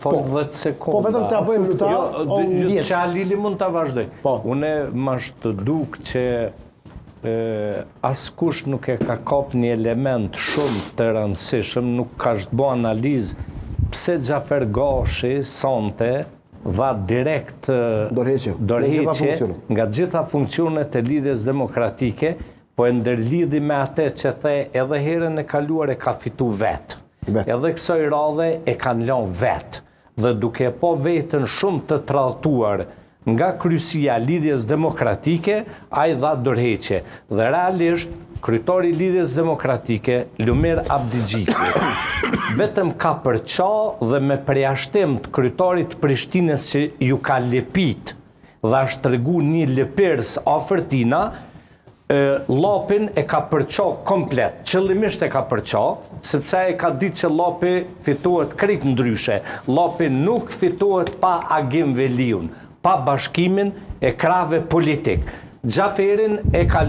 Fol 10 sekonda. Po vetëm ta bëjmë këtë. Çalili mund ta vazhdoj. Unë më është duk që askush nuk e ka kap një element shumë të rëndësishëm, nuk ka bë analizë pse Xhafer Gashi sonte dha direkt dorëheqje nga gjitha funksionet e lidhjes demokratike, po e ndërlidhi me atë që the edhe herën e kaluar e ka fitu vetë. Edhe kësaj radhe e kanë lënë vetë. Dhe duke po vetën shumë të tradhtuar nga kryesia lidhjes demokratike, ai dha dorëheqje. Dhe realisht kryetari i lidhjes demokratike, Lumir Abdigjiku, vetëm ka përqa dhe me përjashtim të kryetarit të Prishtinës që ju ka lepit dhe është tregu një lëpirs afërtina, Llapin e ka përqa komplet, qëllimisht e ka përqa, sepse e ka ditë që Llapi fitohet krejt ndryshe. Llapi nuk fitohet pa Agim Veliun, pa bashkimin e krave politik. Xhaferin e ka